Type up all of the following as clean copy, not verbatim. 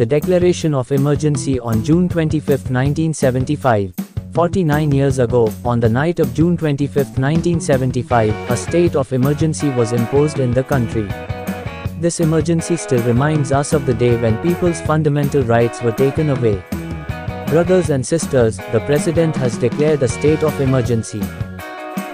The declaration of emergency on June 25, 1975. 49 years ago, on the night of June 25, 1975, a state of emergency was imposed in the country. This emergency still reminds us of the day when people's fundamental rights were taken away. Brothers and sisters, the President has declared a state of emergency.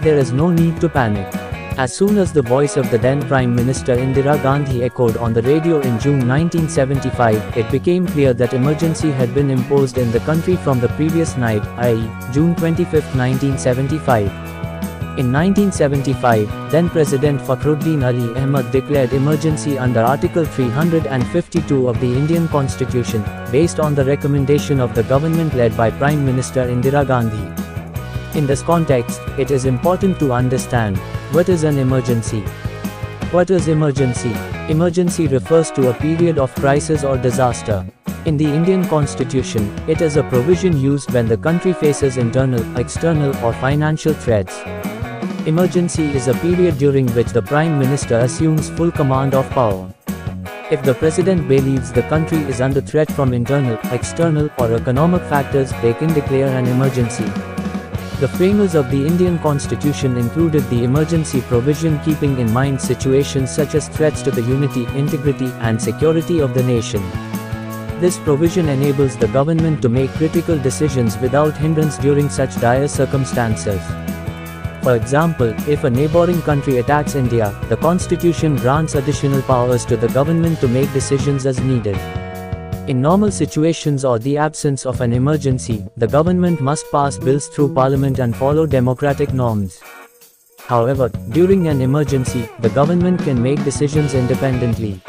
There is no need to panic. As soon as the voice of the then Prime Minister Indira Gandhi echoed on the radio in June 1975, it became clear that emergency had been imposed in the country from the previous night, i.e., June 25, 1975. In 1975, then President Fakhruddin Ali Ahmad declared emergency under Article 352 of the Indian Constitution, based on the recommendation of the government led by Prime Minister Indira Gandhi. In this context, it is important to understand, what is an emergency? What is emergency? Emergency refers to a period of crisis or disaster. In the Indian Constitution, it is a provision used when the country faces internal, external, or financial threats. Emergency is a period during which the Prime Minister assumes full command of power. If the President believes the country is under threat from internal, external, or economic factors, they can declare an emergency. The framers of the Indian Constitution included the emergency provision keeping in mind situations such as threats to the unity, integrity, and security of the nation. This provision enables the government to make critical decisions without hindrance during such dire circumstances. For example, if a neighboring country attacks India, the Constitution grants additional powers to the government to make decisions as needed. In normal situations or the absence of an emergency, the government must pass bills through Parliament and follow democratic norms. However, during an emergency, the government can make decisions independently.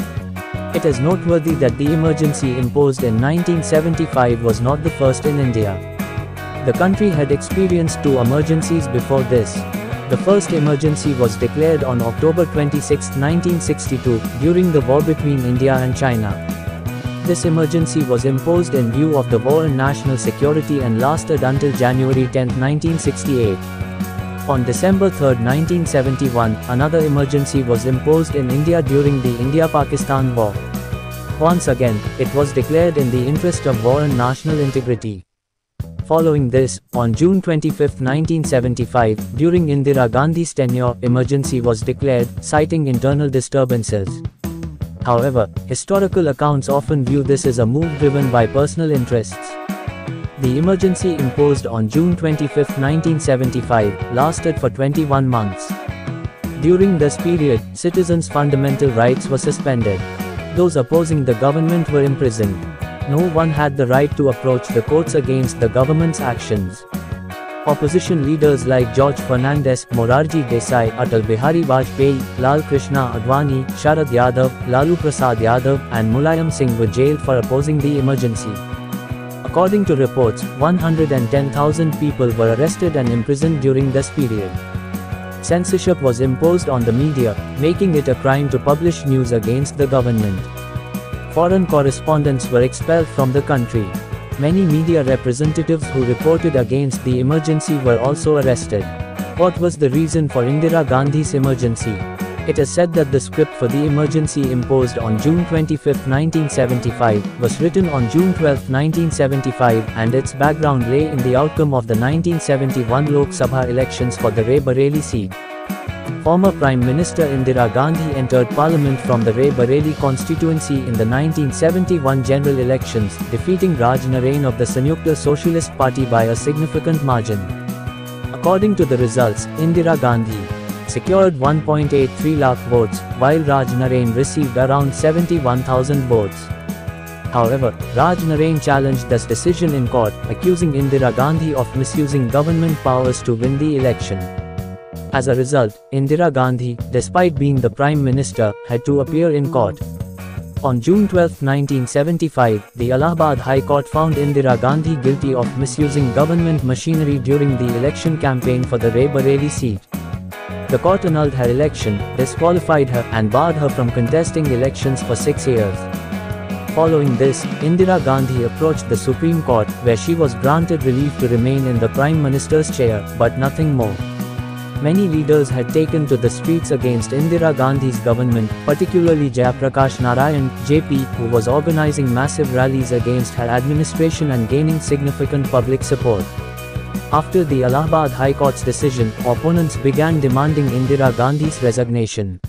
It is noteworthy that the emergency imposed in 1975 was not the first in India. The country had experienced 2 emergencies before this. The first emergency was declared on October 26, 1962, during the war between India and China. This emergency was imposed in view of the war and national security and lasted until January 10, 1968. On December 3, 1971, another emergency was imposed in India during the India-Pakistan War. Once again, it was declared in the interest of war and national integrity. Following this, on June 25, 1975, during Indira Gandhi's tenure, emergency was declared, citing internal disturbances. However, historical accounts often view this as a move driven by personal interests. The emergency imposed on June 25, 1975, lasted for 21 months. During this period, citizens' fundamental rights were suspended. Those opposing the government were imprisoned. No one had the right to approach the courts against the government's actions. Opposition leaders like George Fernandez, Morarji Desai, Atal Bihari Vajpayee, Lal Krishna Advani, Sharad Yadav, Lalu Prasad Yadav, and Mulayam Singh were jailed for opposing the emergency. According to reports, 110,000 people were arrested and imprisoned during this period. Censorship was imposed on the media, making it a crime to publish news against the government. Foreign correspondents were expelled from the country. Many media representatives who reported against the emergency were also arrested. What was the reason for Indira Gandhi's emergency? It is said that the script for the emergency imposed on June 25, 1975, was written on June 12, 1975, and its background lay in the outcome of the 1971 Lok Sabha elections for the Rae-Bareli seat. Former Prime Minister Indira Gandhi entered Parliament from the Rae-Bareli constituency in the 1971 general elections, defeating Raj Narain of the Sanyukta Socialist Party by a significant margin. According to the results, Indira Gandhi secured 1.83 lakh votes, while Raj Narain received around 71,000 votes. However, Raj Narain challenged this decision in court, accusing Indira Gandhi of misusing government powers to win the election. As a result, Indira Gandhi, despite being the Prime Minister, had to appear in court. On June 12, 1975, the Allahabad High Court found Indira Gandhi guilty of misusing government machinery during the election campaign for the Rae-Bareli seat. The court annulled her election, disqualified her, and barred her from contesting elections for 6 years. Following this, Indira Gandhi approached the Supreme Court, where she was granted relief to remain in the Prime Minister's chair, but nothing more. Many leaders had taken to the streets against Indira Gandhi's government, particularly Jayaprakash Narayan, JP, who was organizing massive rallies against her administration and gaining significant public support. After the Allahabad High Court's decision, opponents began demanding Indira Gandhi's resignation.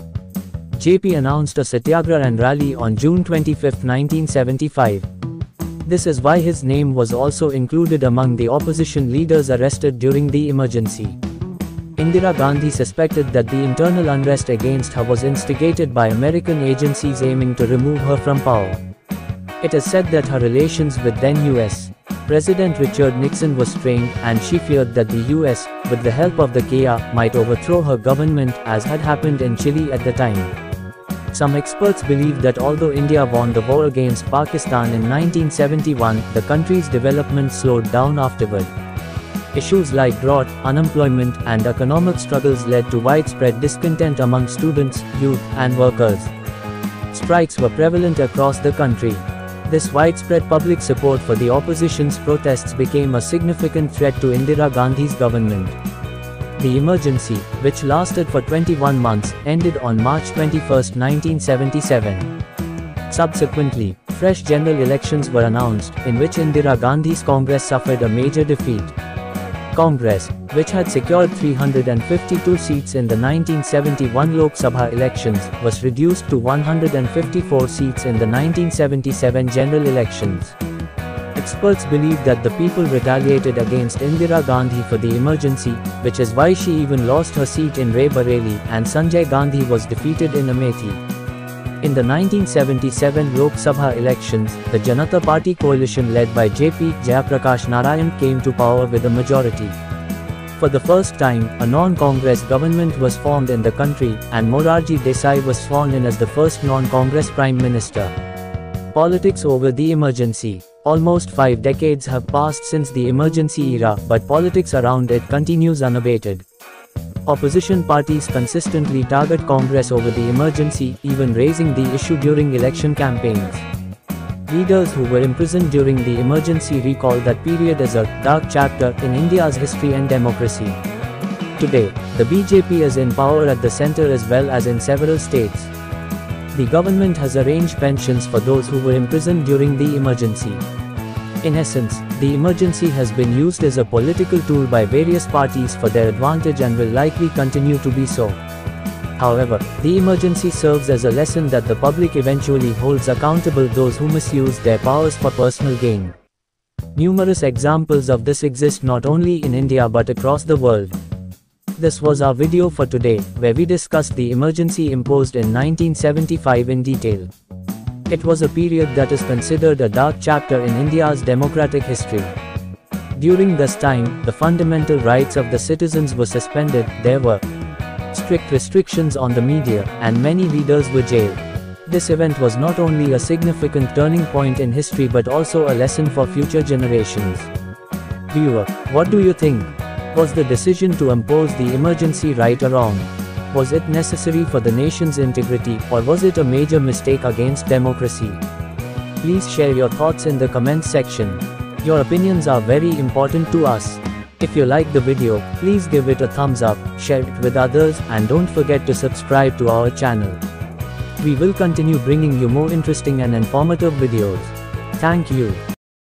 JP announced a satyagraha and rally on June 25, 1975. This is why his name was also included among the opposition leaders arrested during the emergency. Indira Gandhi suspected that the internal unrest against her was instigated by American agencies aiming to remove her from power. It is said that her relations with then U.S. President Richard Nixon was strained, and she feared that the US, with the help of the KIA, might overthrow her government, as had happened in Chile at the time. Some experts believe that although India won the war against Pakistan in 1971, the country's development slowed down afterward. Issues like drought, unemployment, and economic struggles led to widespread discontent among students, youth, and workers. Strikes were prevalent across the country. This widespread public support for the opposition's protests became a significant threat to Indira Gandhi's government. The emergency, which lasted for 21 months, ended on March 21, 1977. Subsequently, fresh general elections were announced, in which Indira Gandhi's Congress suffered a major defeat. Congress, which had secured 352 seats in the 1971 Lok Sabha elections, was reduced to 154 seats in the 1977 general elections. Experts believe that the people retaliated against Indira Gandhi for the emergency, which is why she even lost her seat in Rae-Bareli, and Sanjay Gandhi was defeated in Amethi. In the 1977 Lok Sabha elections, the Janata Party coalition led by JP Jayaprakash Narayan came to power with a majority. For the first time, a non-Congress government was formed in the country, and Morarji Desai was sworn in as the first non-Congress Prime Minister. Politics over the emergency. Almost 5 decades have passed since the emergency era, but politics around it continues unabated. Opposition parties consistently target Congress over the emergency, even raising the issue during election campaigns. Leaders who were imprisoned during the emergency recall that period as a dark chapter in India's history and democracy. Today, the BJP is in power at the center as well as in several states. The government has arranged pensions for those who were imprisoned during the emergency. In essence, the emergency has been used as a political tool by various parties for their advantage and will likely continue to be so. However, the emergency serves as a lesson that the public eventually holds accountable those who misuse their powers for personal gain. Numerous examples of this exist not only in India but across the world. This was our video for today, where we discussed the emergency imposed in 1975 in detail. It was a period that is considered a dark chapter in India's democratic history. During this time, the fundamental rights of the citizens were suspended, there were strict restrictions on the media, and many leaders were jailed. This event was not only a significant turning point in history but also a lesson for future generations. Viewer, what do you think? Was the decision to impose the emergency right or wrong? Was it necessary for the nation's integrity, or was it a major mistake against democracy? Please share your thoughts in the comments section. Your opinions are very important to us. If you like the video, please give it a thumbs up, share it with others, and don't forget to subscribe to our channel. We will continue bringing you more interesting and informative videos. Thank you.